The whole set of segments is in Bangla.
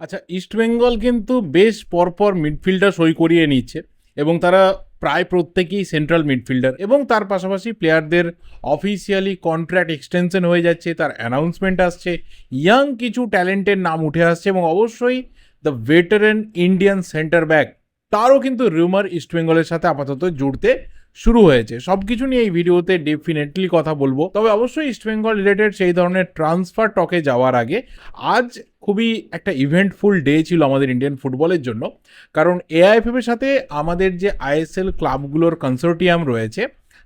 আচ্ছা, ইস্টবেঙ্গল কিন্তু বেশ পরপর মিডফিল্ডার সই করিয়ে নিচ্ছে এবং তারা প্রায় প্রত্যেকেই সেন্ট্রাল মিডফিল্ডার এবং তার পাশাপাশি প্লেয়ারদের অফিসিয়ালি কন্ট্রাক্ট এক্সটেনশন হয়ে যাচ্ছে, তার অ্যানাউন্সমেন্ট আসছে, ইয়াং কিছু ট্যালেন্টের নাম উঠে আসছে এবং অবশ্যই the veteran Indian centre back তারও কিন্তু রিউমার ইস্টবেঙ্গলের সাথে আপাতত জুড়তে শুরু হয়েছে। সব কিছু নিয়ে এই ভিডিওতে ডেফিনেটলি কথা বলবো, তবে অবশ্যই ইস্টবেঙ্গল রিলেটেড সেই ধরনের ট্রান্সফার টকে যাওয়ার আগে আজ খুবই একটা ইভেন্টফুল ডে ছিল আমাদের ইন্ডিয়ান ফুটবলের জন্য, কারণ এআইএফএফ এর সাথে আমাদের যে আইএসএল ক্লাবগুলোর কনসোর্টিয়াম রয়েছে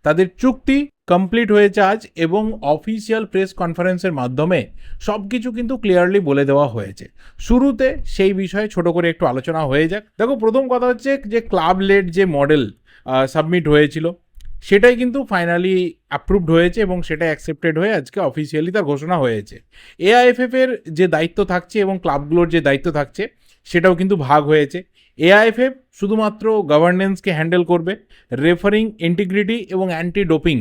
তাদের চুক্তি কমপ্লিট হয়েছে আজ এবং অফিসিয়াল প্রেস কনফারেন্সের মাধ্যমে সব কিছু কিন্তু ক্লিয়ারলি বলে দেওয়া হয়েছে। শুরুতে সেই বিষয়ে ছোট করে একটু আলোচনা হয়ে যাক। দেখো, প্রথম কথা হচ্ছে যে ক্লাব লেড যে মডেল সাবমিট হয়েছিল সেটাই কিন্তু ফাইনালি অ্যাপ্রুভড হয়েছে এবং সেটা অ্যাকসেপ্টেড হয়ে আজকে অফিসিয়ালি তার ঘোষণা হয়েছে। এআইএফএফ এর যে দায়িত্ব থাকছে এবং ক্লাবগুলোর যে দায়িত্ব থাকছে সেটাও কিন্তু ভাগ হয়েছে। এআইএফএফ শুধুমাত্র গভর্নেন্সকে হ্যান্ডেল করবে, রেফারিং, ইন্টিগ্রিটি এবং অ্যান্টি ডোপিং,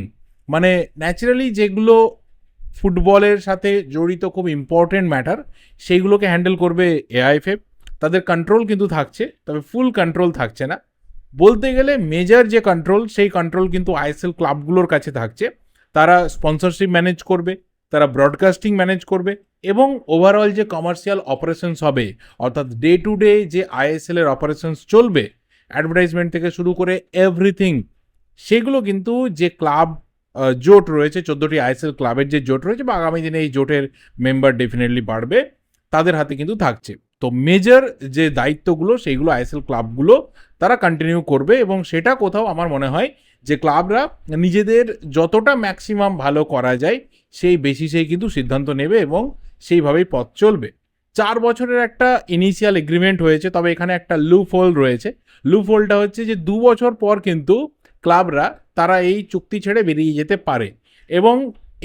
মানে ন্যাচারালি যেগুলো ফুটবলের সাথে জড়িত খুব ইম্পর্টেন্ট ম্যাটার সেইগুলোকে হ্যান্ডেল করবে এআইএফএফ। তাদের কন্ট্রোল কিন্তু থাকছে, তবে ফুল কন্ট্রোল থাকছে না। বলতে গেলে মেজর যে কন্ট্রোল সেই কন্ট্রোল কিন্তু আইএসএল ক্লাবগুলোর কাছে থাকছে। তারা স্পন্সরশিপ ম্যানেজ করবে, তারা ব্রডকাস্টিং ম্যানেজ করবে এবং ওভারঅল যে কমার্শিয়াল অপারেশনস হবে, অর্থাৎ ডে টু ডে যে আইএসএল এর অপারেশনস চলবে, অ্যাডভার্টাইজমেন্ট থেকে শুরু করে এভরিথিং, সেগুলো কিন্তু যে ক্লাব জোট রয়েছে, 14টি আইএসএল ক্লাবের যে জোট রয়েছে বা আগামী দিনে এই জোটের মেম্বার ডেফিনেটলি বাড়বে, তাদের হাতে কিন্তু থাকছে। তো মেজর যে দায়িত্বগুলো সেইগুলো আইএসএল ক্লাবগুলো তারা কন্টিনিউ করবে এবং সেটা কোথাও আমার মনে হয় যে ক্লাবরা নিজেদের যতটা ম্যাক্সিমাম ভালো করা যায় সেই বেসিসেই কিন্তু সিদ্ধান্ত নেবে এবং সেইভাবেই পথ চলবে। 4 বছরের একটা ইনিশিয়াল এগ্রিমেন্ট হয়েছে, তবে এখানে একটা লুপ হোল রয়েছে। লুপ হোলটা হচ্ছে যে 2 বছর পর কিন্তু ক্লাবরা তারা এই চুক্তি ছেড়ে বেরিয়ে যেতে পারে এবং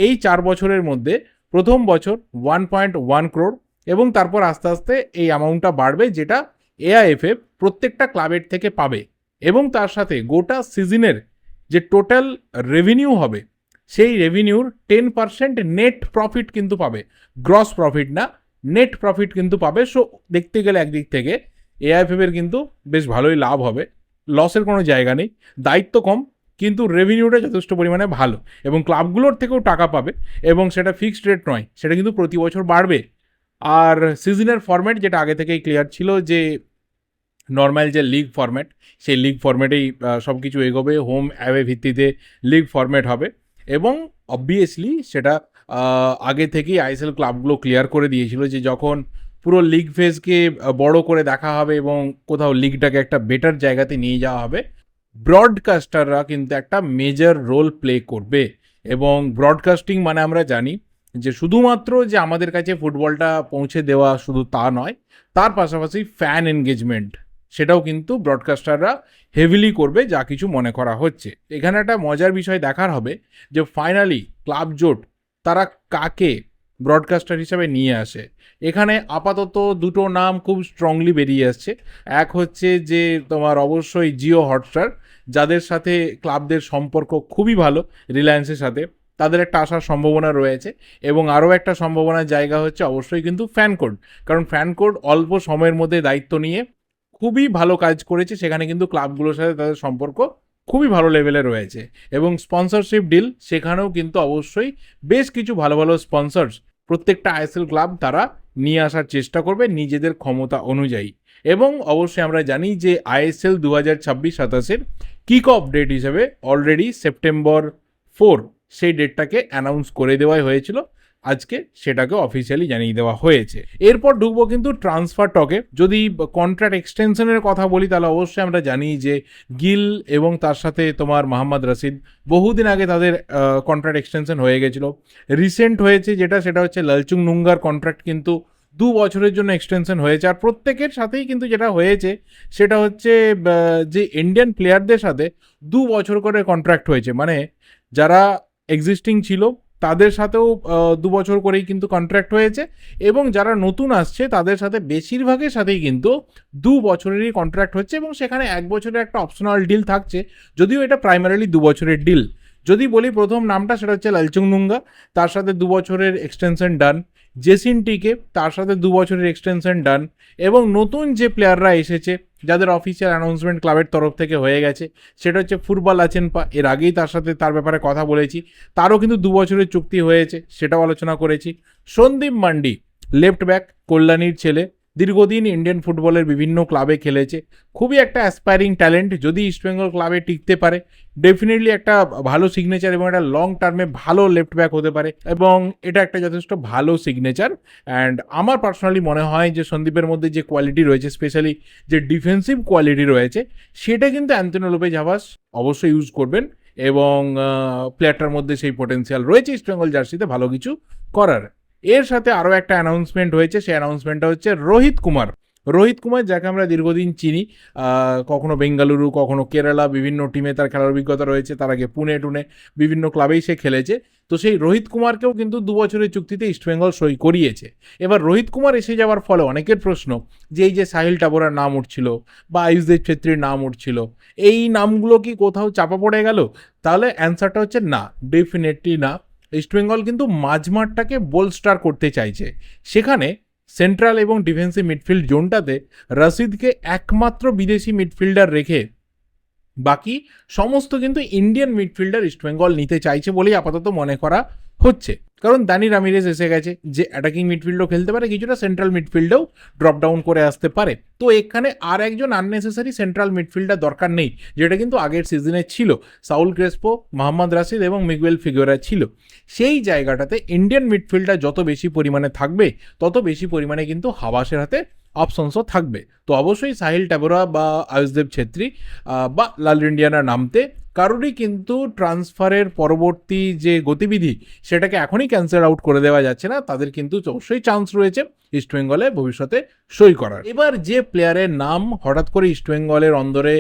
এই 4 বছরের মধ্যে প্রথম বছর 1.1 crore এবং তারপর আস্তে আস্তে এই অ্যামাউন্টটা বাড়বে, যেটা এআইএফএফ প্রত্যেকটা ক্লাবের থেকে পাবে এবং তার সাথে গোটা সিজনের যে টোটাল রেভিনিউ হবে সেই রেভিনিউর 10% নেট প্রফিট কিন্তু পাবে। গ্রস প্রফিট না, নেট প্রফিট কিন্তু পাবে। সো দেখতে গেলে একদিক থেকে এআইএফএফ এর কিন্তু বেশ ভালোই লাভ হবে, লসের কোনো জায়গা নেই। দায়িত্ব কম কিন্তু রেভিনিউটা যথেষ্ট পরিমাণে ভালো এবং ক্লাবগুলোর থেকেও টাকা পাবে এবং সেটা ফিক্সড রেট নয়, সেটা কিন্তু প্রতি বছর বাড়বে। আর সিজনের ফরম্যাট যেটা আগে থেকেই ক্লিয়ার ছিল যে নর্মাল যে লিগ ফরম্যাট, সেই লিগ ফরম্যাটেই সব কিছু এগোবে, হোম অ্যাওয়ে ভিত্তিতে লিগ ফরম্যাট হবে এবং অবভিয়াসলি সেটা আগে থেকেই আইএসএল ক্লাবগুলো ক্লিয়ার করে দিয়েছিল যে যখন পুরো লিগ ফেজকে বড় করে দেখা হবে এবং কোথাও লিগটাকে একটা বেটার জায়গাতে নিয়ে যাওয়া হবে, ব্রডকাস্টাররা কিন্তু একটা মেজর রোল প্লে করবে। এবং ব্রডকাস্টিং মানে আমরা জানি যে শুধুমাত্র যে আমাদের কাছে ফুটবলটা পৌঁছে দেওয়া শুধু তা নয়, তার পাশাপাশি ফ্যান এনগেজমেন্ট সেটাও কিন্তু ব্রডকাস্টাররা হেভিলি করবে যা কিছু মনে করা হচ্ছে। এখানে একটা মজার বিষয় দেখার হবে যে ফাইনালি ক্লাব জোট তারা কাকে ব্রডকাস্টার হিসাবে নিয়ে আসে। এখানে আপাতত দুটো নাম খুব স্ট্রংলি বেরিয়ে আসছে। এক হচ্ছে যে তোমার অবশ্যই জিও হটস্টার, যাদের সাথে ক্লাবদের সম্পর্ক খুবই ভালো রিলায়েন্সের সাথে, তাদের একটা আসার সম্ভাবনা রয়েছে এবং আরও একটা সম্ভাবনার জায়গা হচ্ছে অবশ্যই কিন্তু ফ্যান কোড, কারণ ফ্যান কোড অল্প সময়ের মধ্যে দায়িত্ব নিয়ে খুবই ভালো কাজ করেছে। সেখানে কিন্তু ক্লাবগুলোর সাথে তাদের সম্পর্ক খুবই ভালো লেভেলে রয়েছে এবং স্পন্সরশিপ ডিল সেখানেও কিন্তু অবশ্যই বেশ কিছু ভালো ভালো স্পন্সর্স প্রত্যেকটা আইএসএল ক্লাব তারা নিয়ে আসার চেষ্টা করবে নিজেদের ক্ষমতা অনুযায়ী। এবং অবশ্যই আমরা জানি যে আইএসএল 2026-27 কিক অফ ডেট হিসেবে অলরেডি সেপ্টেম্বর 4 সেই ডেটটাকে অ্যানাউন্স করে দেওয়াই হয়েছিল, আজকে সেটাকে অফিসিয়ালি জানিয়ে দেওয়া হয়েছে। এরপর ঢুকবো কিন্তু ট্রান্সফার টকে। যদি কন্ট্রাক্ট এক্সটেনশনের কথা বলি তাহলে অবশ্যই আমরা জানি যে গিল এবং তার সাথে তোমার মোহাম্মদ রশিদ বহুদিন আগে তাদের কন্ট্রাক্ট এক্সটেনশন হয়ে গেছিলো। রিসেন্ট হয়েছে যেটা, সেটা হচ্ছে লালচুং নুঙ্গার কন্ট্রাক্ট কিন্তু 2 বছরের জন্য এক্সটেনশন হয়েছে। আর প্রত্যেকের সাথেই কিন্তু যেটা হয়েছে সেটা হচ্ছে যে ইন্ডিয়ান প্লেয়ারদের সাথে 2 বছর করে কন্ট্রাক্ট হয়েছে, মানে যারা এক্সিস্টিং ছিল তাদের সাথেও 2 বছর করেই কিন্তু কন্ট্রাক্ট হয়েছে এবং যারা নতুন আসছে তাদের সাথে বেশিরভাগের সাথেই কিন্তু 2 বছরেরই কন্ট্রাক্ট হচ্ছে এবং সেখানে 1 বছরের একটা অপশনাল ডিল থাকছে, যদিও এটা প্রাইমারিলি 2 বছরের ডিল। যদি বলি প্রথম নামটা, সেটা হচ্ছে লালচুং নুঙ্গা, তার সাথে 2 বছরের এক্সটেনশন ডান। জেসিনটিকে, তার সাথে 2 বছরের এক্সটেনশন ডান, এবং নতুন যে প্লেয়াররা এসেছে যাদের অফিসিয়াল অ্যানাউন্সমেন্ট ক্লাবের তরফ থেকে হয়ে গেছে, সেটা হচ্ছে ফুটবল আচেনপা। এর আগেই তার সাথে তার ব্যাপারে কথা বলেছি, তারও কিন্তু 2 বছরের চুক্তি হয়েছে, সেটাও আলোচনা করেছি। সন্দীপ মান্ডি, লেফট ব্যাক, কল্যাণীর ছেলে, দীর্ঘদিন ইন্ডিয়ান ফুটবলের বিভিন্ন ক্লাবে খেলেছে, খুবই একটা অ্যাসপায়ারিং ট্যালেন্ট। যদি ইস্টবেঙ্গল ক্লাবে টিকতে পারে ডেফিনেটলি একটা ভালো সিগনেচার এবং একটা লং টার্মে ভালো লেফট ব্যাক হতে পারে, এবং এটা একটা যথেষ্ট ভালো সিগনেচার। অ্যান্ড আমার পার্সোনালি মনে হয় যে সন্দীপের মধ্যে যে কোয়ালিটি রয়েছে, স্পেশালি যে ডিফেন্সিভ কোয়ালিটি রয়েছে, সেটা কিন্তু অ্যান্থনি লোপেজ হাভাস অবশ্যই ইউজ করবেন, এবং প্লেয়ারটার মধ্যে সেই পোটেন্সিয়াল রয়েছে ইস্টবেঙ্গল জার্সিতে ভালো কিছু করার। এর সাথে আরও একটা অ্যানাউন্সমেন্ট হয়েছে, সেই অ্যানাউন্সমেন্টটা হচ্ছে রোহিত কুমার। রোহিত কুমার, যাকে আমরা দীর্ঘদিন চিনি, কখনো বেঙ্গালুরু, কখনো কেরালা, বিভিন্ন টিমে তার খেলার অভিজ্ঞতা রয়েছে, তার আগে পুনে টুনে বিভিন্ন ক্লাবেই সে খেলেছে। তো সেই রোহিত কুমারকেও কিন্তু 2 বছরের চুক্তিতে ইস্টবেঙ্গল সই করিয়েছে। এবার রোহিত কুমার এসে যাওয়ার ফলে অনেকের প্রশ্ন যে এই যে সাহিল টাবোরার নাম উঠছিল বা আয়ুষদেব ছেত্রীর নাম উঠছিল, এই নামগুলো কি কোথাও চাপা পড়ে গেল? তাহলে অ্যান্সারটা হচ্ছে না, ডেফিনেটলি না। ইস্টবেঙ্গল কিন্তু মাঝমাঠটাকে বোলস্টার করতে চাইছে, সেখানে সেন্ট্রাল এবং ডিফেন্সিভ মিডফিল্ড জোনটাতে রশিদকে একমাত্র বিদেশি মিডফিল্ডার রেখে বাকি সমস্ত কিন্তু ইন্ডিয়ান মিডফিল্ডার ইস্টবেঙ্গল নিতে চাইছে বলেই আপাতত মনে করা হচ্ছে। কারণ দানি রামিরেজ এসে গেছে, যে অ্যাটাকিং মিডফিল্ডও খেলতে পারে, কিছুটা সেন্ট্রাল মিডফিল্ডেও ড্রপ ডাউন করে আসতে পারে। তো এখানে আর একজন আননেসেসারি সেন্ট্রাল মিডফিল্ডার দরকার নেই, যেটা কিন্তু আগের সিজনে ছিল। সাউল ক্রেসপো, মোহাম্মদ রাশিদ এবং মিগুয়েল ফিগুয়েরা ছিল। সেই জায়গাটাতে ইন্ডিয়ান মিডফিল্ডার যত বেশি পরিমাণে থাকবে, তত বেশি পরিমাণে কিন্তু হাবাসের হাতে অপশনসও থাকবে। তো অবশ্যই সাহিল টাবোরা বা আয়ুষদেব ছেত্রী বা লাল ইন্ডিয়ানা নামতে কারোরই কিন্তু ট্রান্সফারের পরবর্তী যে গতিবিধি, সেটাকে এখনই ক্যান্সেল আউট করে দেওয়া যাচ্ছে না। তাদের কিন্তু অবশ্যই চান্স রয়েছে ইস্টবেঙ্গলে ভবিষ্যতে সই করার। এবার যে প্লেয়ারের নাম হঠাৎ করে ইস্টবেঙ্গলের অন্দরে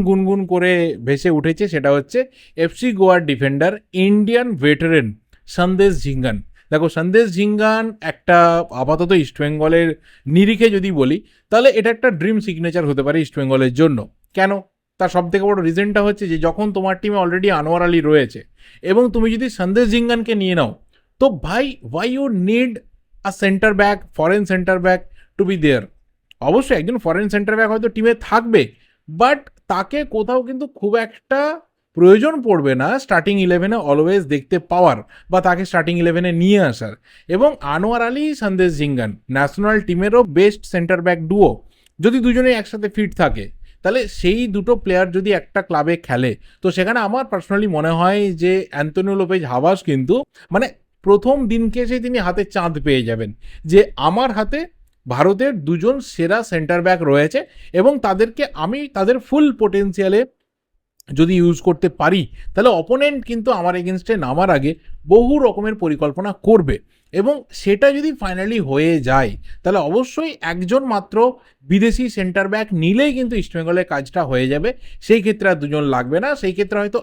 গুনগুন করে ভেসে উঠেছে, সেটা হচ্ছে এফসি গোয়ার defender, Indian veteran Sandesh Jhingan. দেখো, সন্দেশ ঝিঙ্গান একটা আপাতত ইস্টবেঙ্গলের নিরিখে যদি বলি, তাহলে এটা একটা ড্রিম সিগনেচার হতে পারে ইস্টবেঙ্গলের জন্য। কেন? তার সব থেকে বড় রিজনটা হচ্ছে যে যখন তোমার টিমে অলরেডি আনোয়ার আলী রয়েছে এবং তুমি যদি সন্দেশ ঝিঙ্গানকে নিয়ে নাও, তো ভাই, why you need a centre back, foreign centre back to be there? অবশ্যই একজন ফরেন সেন্টার ব্যাক হয়তো টিমে থাকবে, বাট তাকে কোথাও কিন্তু খুব একটা প্রয়োজন পড়বে না স্টার্টিং 11-এ অলওয়েজ দেখতে পাওয়ার বা তাকে স্টার্টিং 11-এ নিয়ে আসার। এবং আনোয়ার আলী, সন্দেশ ঝিঙ্গান ন্যাশনাল টিমেরও বেস্ট সেন্টার ব্যাক ডুও। যদি দুজনেই একসাথে ফিট থাকে, তাহলে সেই দুটো প্লেয়ার যদি একটা ক্লাবে খেলে, তো সেখানে আমার পার্সোনালি মনে হয় যে অ্যান্থনি লোপেজ হাভাস কিন্তু মানে প্রথম দিনকে সেই তিনি হাতে চাঁদ পেয়ে যাবেন, যে আমার হাতে ভারতের দুজন সেরা সেন্টার ব্যাক রয়েছে এবং তাদেরকে আমি তাদের ফুল পোটেন্সিয়ালে যদি ইউজ করতে পারি, তাহলে অপোনেন্ট কিন্তু আমার এগেনস্টে নামার আগে বহু রকমের পরিকল্পনা করবে। এবং সেটা যদি ফাইনালি হয়ে যায়, তাহলে অবশ্যই একজন মাত্র বিদেশি সেন্টার ব্যাক নিলেই কিন্তু ইস্টবেঙ্গলের কাজটা হয়ে যাবে। সেই ক্ষেত্রে আর দুজন লাগবে না। সেই ক্ষেত্রে হয়তো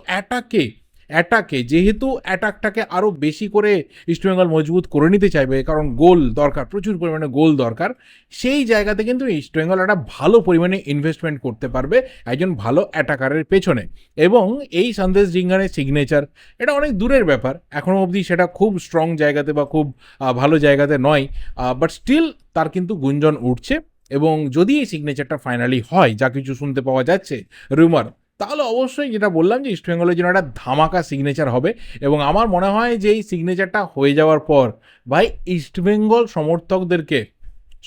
অ্যাটাকে যেহেতু অ্যাটাকটাকে আরও বেশি করে ইস্টবেঙ্গল মজবুত করে নিতে চাইবে, কারণ গোল দরকার, প্রচুর পরিমাণে গোল দরকার, সেই জায়গাতে কিন্তু ইস্টবেঙ্গল একটা ভালো পরিমাণে ইনভেস্টমেন্ট করতে পারবে একজন ভালো অ্যাটাকারের পেছনে। এবং এই সন্দেশ ঝিঙ্গানের সিগনেচার, এটা অনেক দূরের ব্যাপার, এখনও অবধি সেটা খুব স্ট্রং জায়গাতে বা খুব ভালো জায়গাতে নয়, বাট স্টিল তার কিন্তু গুঞ্জন উঠছে। এবং যদি এই সিগনেচারটা ফাইনালি হয়, যা কিছু শুনতে পাওয়া যাচ্ছে রুমার, তাহলে অবশ্যই যেটা বললাম যে ইস্টবেঙ্গলের জন্য একটা ধামাকা সিগনেচার হবে। এবং আমার মনে হয় যে এই সিগনেচারটা হয়ে যাওয়ার পর ভাই, ইস্টবেঙ্গল সমর্থকদেরকে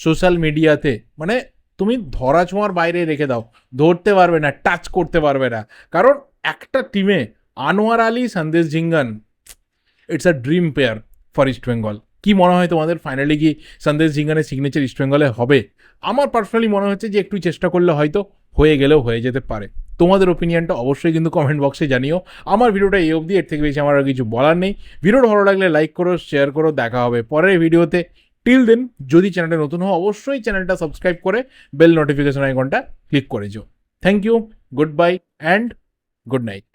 সোশ্যাল মিডিয়াতে মানে তুমি ধরা ছোঁয়ার বাইরে রেখে দাও, ধরতে পারবে না, টাচ করতে পারবে না। কারণ একটা টিমে Anwar Ali, Sandesh Jhingan, it's a dream pair for East Bengal. কি মনে হয় তোমাদের, ফাইনালি কি সন্দেশ ঝিঙ্গানের সিগনেচার ইস্টবেঙ্গলে হবে? আমার পার্সোনালি মনে হচ্ছে যে একটু চেষ্টা করলে হয়তো হয়ে গেলেও হয়ে যেতে পারে। তোমাদের ওপিনিয়নটা অবশ্যই কিন্তু কমেন্ট বক্সে জানিও। আমার ভিডিওটা এই অবধি, এর থেকে বেশি আমার আর কিছু বলার নেই। ভিডিওটা ভালো লাগলে লাইক করো, শেয়ার করো, দেখা হবে পরের ভিডিওতে। টিল দেন, যদি চ্যানেলটা নতুন হও অবশ্যই চ্যানেলটা সাবস্ক্রাইব করে বেল নোটিফিকেশন আইকনটা ক্লিক করে যাও। Thank you, goodbye and good night.